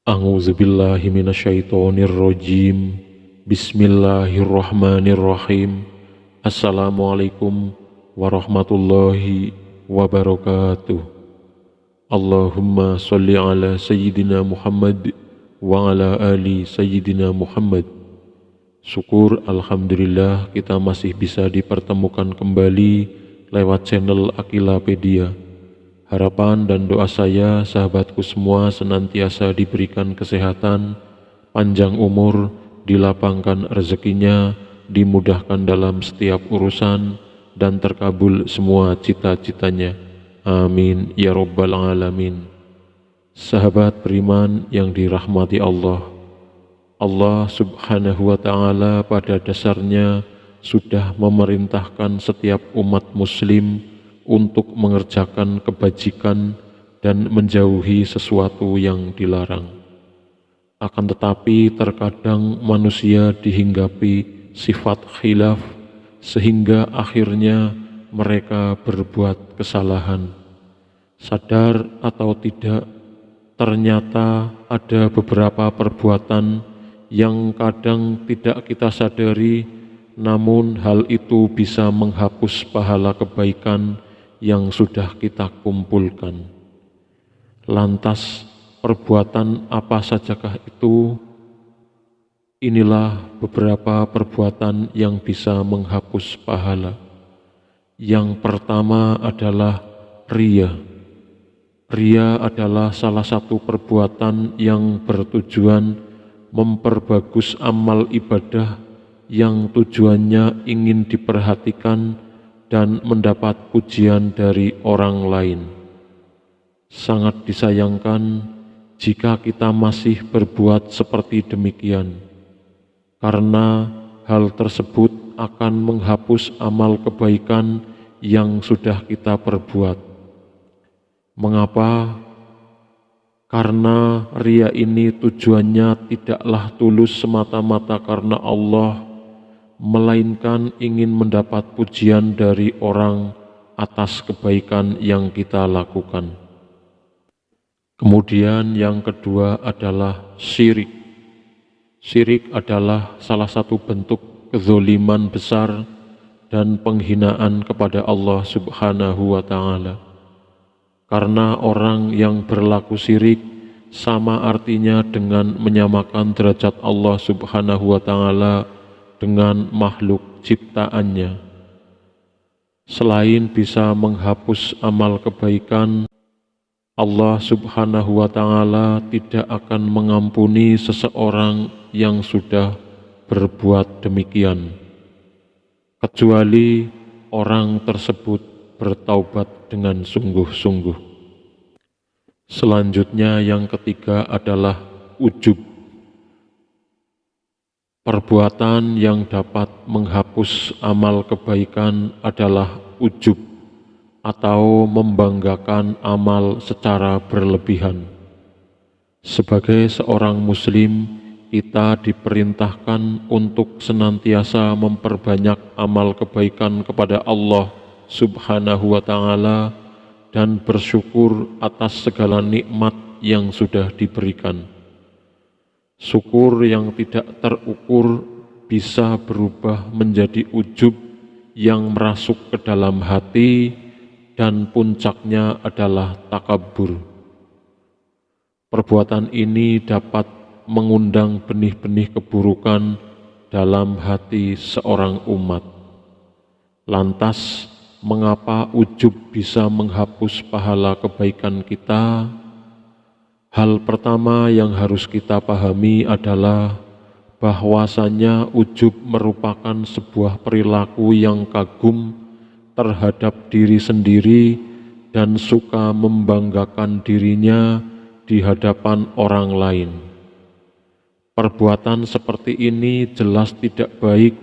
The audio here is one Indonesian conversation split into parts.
A'udzubillahi minasyaitonirrajim. Bismillahirrahmanirrahim. Assalamualaikum warahmatullahi wabarakatuh. Allahumma sholli ala Sayyidina Muhammad wa ala ali Sayyidina Muhammad. Syukur alhamdulillah kita masih bisa dipertemukan kembali lewat channel Akilapedia. Harapan dan doa saya, sahabatku semua, senantiasa diberikan kesehatan, panjang umur, dilapangkan rezekinya, dimudahkan dalam setiap urusan, dan terkabul semua cita-citanya. Amin ya rabbal alamin. Sahabat beriman yang dirahmati Allah, Allah subhanahu wa ta'ala pada dasarnya sudah memerintahkan setiap umat muslim untuk mengerjakan kebajikan dan menjauhi sesuatu yang dilarang. Akan tetapi terkadang manusia dihinggapi sifat khilaf sehingga akhirnya mereka berbuat kesalahan. Sadar atau tidak, ternyata ada beberapa perbuatan yang kadang tidak kita sadari, namun hal itu bisa menghapus pahala kebaikan yang sudah kita kumpulkan. Lantas perbuatan apa sajakah itu? Inilah beberapa perbuatan yang bisa menghapus pahala. Yang pertama adalah riya. Riya adalah salah satu perbuatan yang bertujuan memperbagus amal ibadah yang tujuannya ingin diperhatikan dan mendapat pujian dari orang lain. Sangat disayangkan jika kita masih berbuat seperti demikian, karena hal tersebut akan menghapus amal kebaikan yang sudah kita perbuat. Mengapa? Karena riya ini tujuannya tidaklah tulus semata-mata karena Allah, melainkan ingin mendapat pujian dari orang atas kebaikan yang kita lakukan. Kemudian yang kedua adalah syirik. Syirik adalah salah satu bentuk kezoliman besar dan penghinaan kepada Allah subhanahu wa ta'ala. Karena orang yang berlaku syirik sama artinya dengan menyamakan derajat Allah subhanahu wa ta'ala dengan makhluk ciptaannya. Selain bisa menghapus amal kebaikan, Allah subhanahu wa ta'ala tidak akan mengampuni seseorang yang sudah berbuat demikian, kecuali orang tersebut bertaubat dengan sungguh-sungguh. Selanjutnya yang ketiga adalah ujub. Perbuatan yang dapat menghapus amal kebaikan adalah ujub atau membanggakan amal secara berlebihan. Sebagai seorang muslim, kita diperintahkan untuk senantiasa memperbanyak amal kebaikan kepada Allah subhanahu wa ta'ala dan bersyukur atas segala nikmat yang sudah diberikan. Syukur yang tidak terukur bisa berubah menjadi ujub yang merasuk ke dalam hati dan puncaknya adalah takabur. Perbuatan ini dapat mengundang benih-benih keburukan dalam hati seorang umat. Lantas, mengapa ujub bisa menghapus pahala kebaikan kita? Hal pertama yang harus kita pahami adalah bahwasanya ujub merupakan sebuah perilaku yang kagum terhadap diri sendiri dan suka membanggakan dirinya di hadapan orang lain. Perbuatan seperti ini jelas tidak baik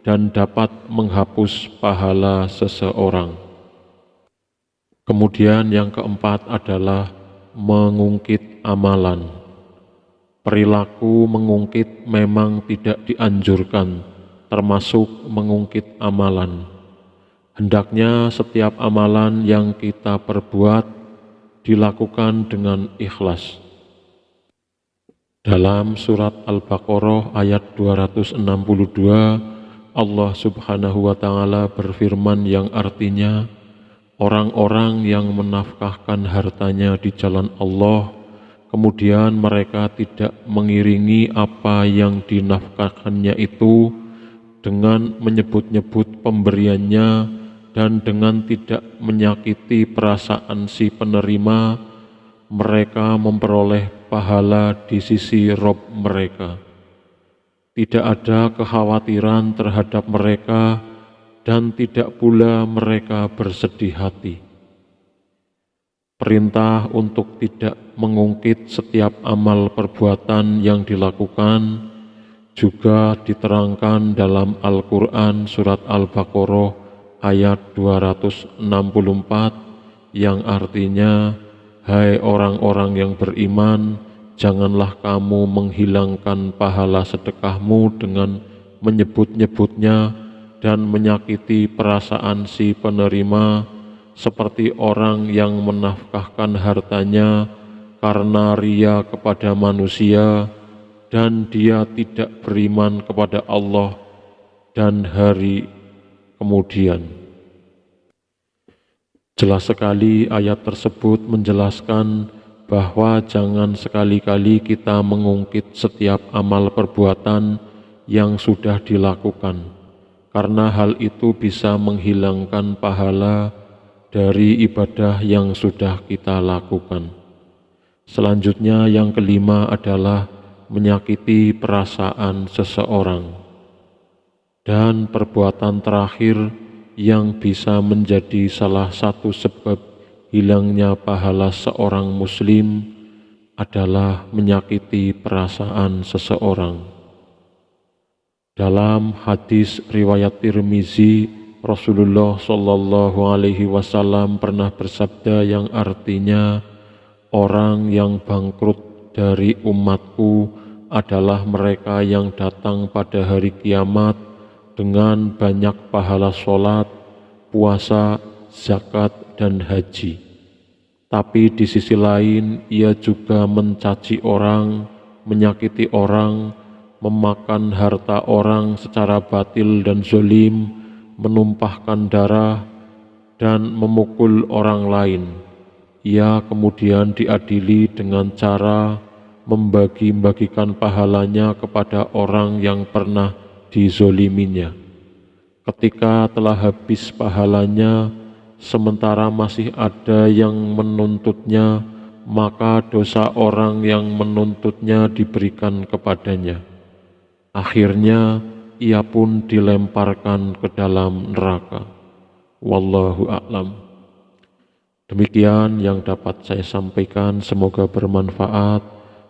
dan dapat menghapus pahala seseorang. Kemudian yang keempat adalah mengungkit amalan. Perilaku mengungkit memang tidak dianjurkan, termasuk mengungkit amalan. Hendaknya setiap amalan yang kita perbuat dilakukan dengan ikhlas. Dalam surat Al-Baqarah ayat 262, Allah Subhanahu wa Ta'ala berfirman yang artinya, orang-orang yang menafkahkan hartanya di jalan Allah, kemudian mereka tidak mengiringi apa yang dinafkahkannya itu dengan menyebut-nyebut pemberiannya dan dengan tidak menyakiti perasaan si penerima, mereka memperoleh pahala di sisi Rob mereka. Tidak ada kekhawatiran terhadap mereka dan tidak pula mereka bersedih hati. Perintah untuk tidak mengungkit setiap amal perbuatan yang dilakukan juga diterangkan dalam Al-Quran surat Al-Baqarah ayat 264 yang artinya, hai orang-orang yang beriman, janganlah kamu menghilangkan pahala sedekahmu dengan menyebut-nyebutnya dan menyakiti perasaan si penerima, seperti orang yang menafkahkan hartanya karena ria kepada manusia dan dia tidak beriman kepada Allah dan hari kemudian. Jelas sekali ayat tersebut menjelaskan bahwa jangan sekali-kali kita mengungkit setiap amal perbuatan yang sudah dilakukan, karena hal itu bisa menghilangkan pahala dari ibadah yang sudah kita lakukan. Selanjutnya yang kelima adalah menyakiti perasaan seseorang. Dan perbuatan terakhir yang bisa menjadi salah satu sebab hilangnya pahala seorang muslim adalah menyakiti perasaan seseorang. Dalam hadis riwayat Tirmizi, Rasulullah Shallallahu Alaihi Wasallam pernah bersabda yang artinya, orang yang bangkrut dari umatku adalah mereka yang datang pada hari kiamat dengan banyak pahala sholat, puasa, zakat, dan haji. Tapi di sisi lain ia juga mencaci orang, menyakiti orang, memakan harta orang secara batil dan zalim, menumpahkan darah, dan memukul orang lain. Ia kemudian diadili dengan cara membagi-bagikan pahalanya kepada orang yang pernah dizoliminya. Ketika telah habis pahalanya, sementara masih ada yang menuntutnya, maka dosa orang yang menuntutnya diberikan kepadanya. Akhirnya ia pun dilemparkan ke dalam neraka. Wallahu a'lam. Demikian yang dapat saya sampaikan, semoga bermanfaat.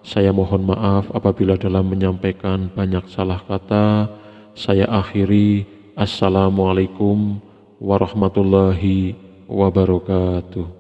Saya mohon maaf apabila dalam menyampaikan banyak salah kata. Saya akhiri. Assalamualaikum warahmatullahi wabarakatuh.